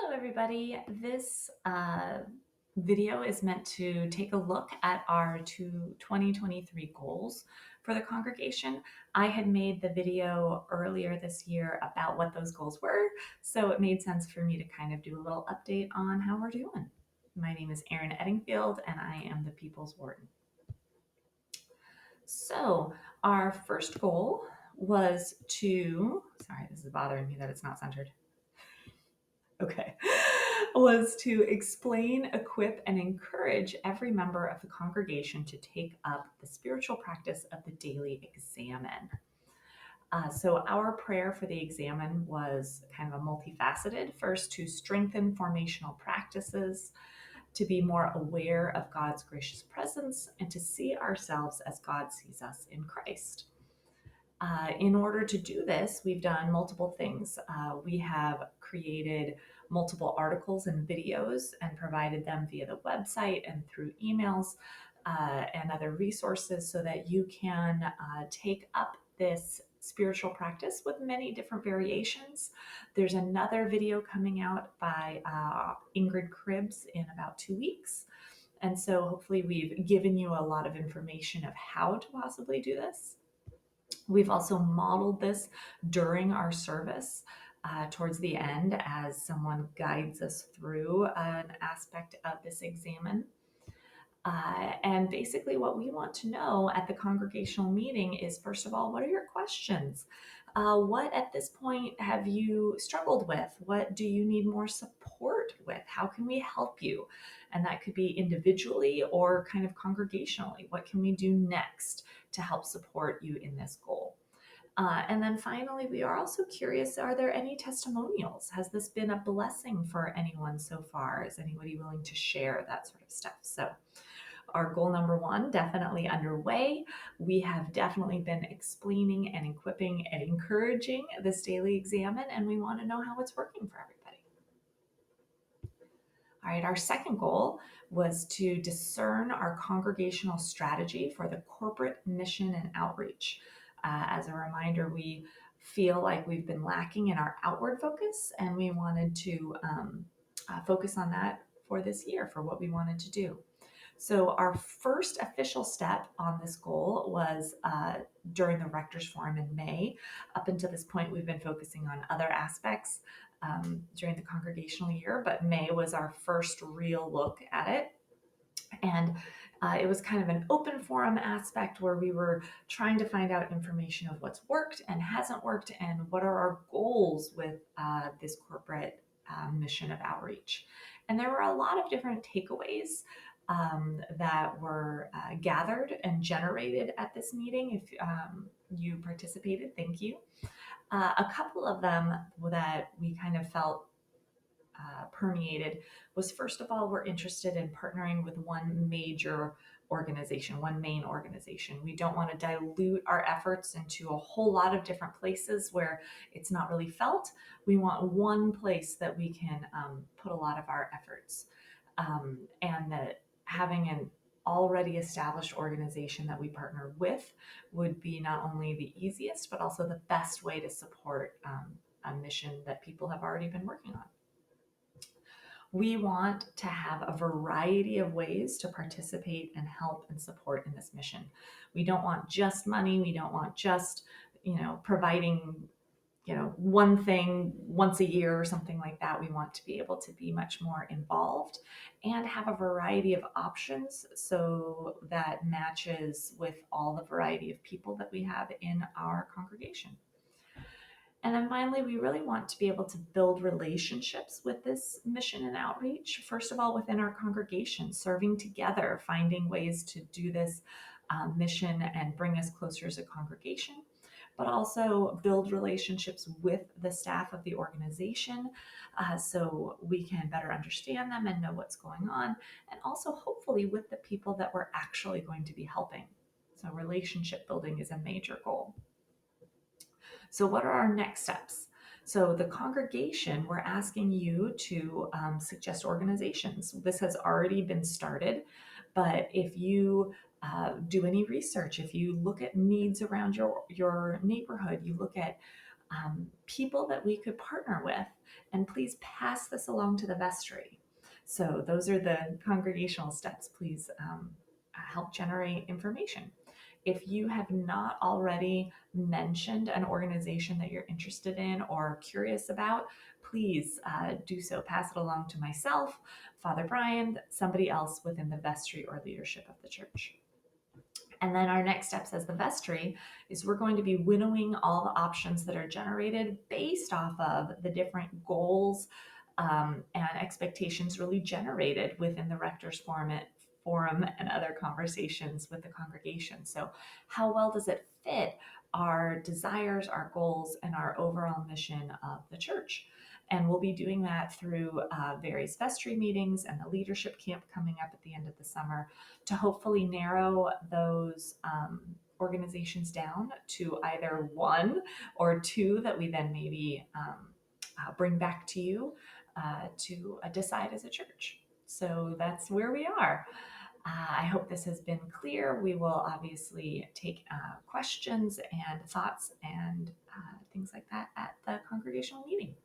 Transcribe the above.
Hello, everybody. This video is meant to take a look at our 2023 goals for the congregation. I had made the video earlier this year about what those goals were, so it made sense for me to kind of do a little update on how we're doing. My name is Erinn Eddingfield, and I am the People's Warden. So our first goal was sorry, this is bothering me that it's not centered. Okay, was to explain, equip, and encourage every member of the congregation to take up the spiritual practice of the daily examen. So our prayer for the examen was kind of a multifaceted. First, to strengthen formational practices, to be more aware of God's gracious presence, and to see ourselves as God sees us in Christ. In order to do this, we've done multiple things. We have created multiple articles and videos and provided them via the website and through emails and other resources so that you can take up this spiritual practice with many different variations. There's another video coming out by Ingrid Cribbs in about 2 weeks. And so hopefully we've given you a lot of information of how to possibly do this. We've also modeled this during our service towards the end as someone guides us through an aspect of this examen. And basically, what we want to know at the congregational meeting is, first of all, what are your questions? What at this point have you struggled with? What do you need more support with? How can we help you? And that could be individually or kind of congregationally. What can we do next to help support you in this goal? And then finally, we are also curious, are there any testimonials? Has this been a blessing for anyone so far? Is anybody willing to share that sort of stuff? So our goal number 1, definitely underway. We have definitely been explaining and equipping and encouraging this daily examen, and we want to know how it's working for everybody. All right, our second goal was to discern our congregational strategy for the corporate mission and outreach. As a reminder, we feel like we've been lacking in our outward focus, and we wanted to focus on that for this year, for what we wanted to do. So our first official step on this goal was during the Rectors Forum in May. Up until this point, we've been focusing on other aspects during the congregational year, but May was our first real look at it. And it was kind of an open forum aspect where we were trying to find out information of what's worked and hasn't worked and what are our goals with this corporate mission of outreach. And there were a lot of different takeaways that were gathered and generated at this meeting. If you participated, thank you. A couple of them that we kind of felt permeated was, first of all, we're interested in partnering with one major organization, one main organization. We don't want to dilute our efforts into a whole lot of different places where it's not really felt. We want one place that we can put a lot of our efforts, and that having an already established organization that we partner with would be not only the easiest, but also the best way to support a mission that people have already been working on. We want to have a variety of ways to participate and help and support in this mission. We don't want just money. We don't want just, providing, one thing once a year or something like that. We want to be able to be much more involved and have a variety of options so that matches with all the variety of people that we have in our congregation. And then finally, we really want to be able to build relationships with this mission and outreach. First of all, within our congregation, serving together, finding ways to do this mission and bring us closer as a congregation, but also build relationships with the staff of the organization so we can better understand them and know what's going on, and also hopefully with the people that we're actually going to be helping. So relationship building is a major goal. So what are our next steps? So the congregation, we're asking you to suggest organizations. This has already been started, but if you do any research, if you look at needs around your neighborhood, you look at people that we could partner with, and please pass this along to the vestry. So those are the congregational steps. Please help generate information. If you have not already mentioned an organization that you're interested in or curious about, please do so. Pass it along to myself, Father Brian, somebody else within the vestry or leadership of the church. And then our next steps as the vestry is we're going to be winnowing all the options that are generated based off of the different goals and expectations really generated within the rector's forum and other conversations with the congregation. So how well does it fit our desires, our goals, and our overall mission of the church? And we'll be doing that through various vestry meetings and the leadership camp coming up at the end of the summer to hopefully narrow those organizations down to either one or two that we then maybe bring back to you to decide as a church. So that's where we are. I hope this has been clear. We will obviously take questions and thoughts and things like that at the congregational meeting.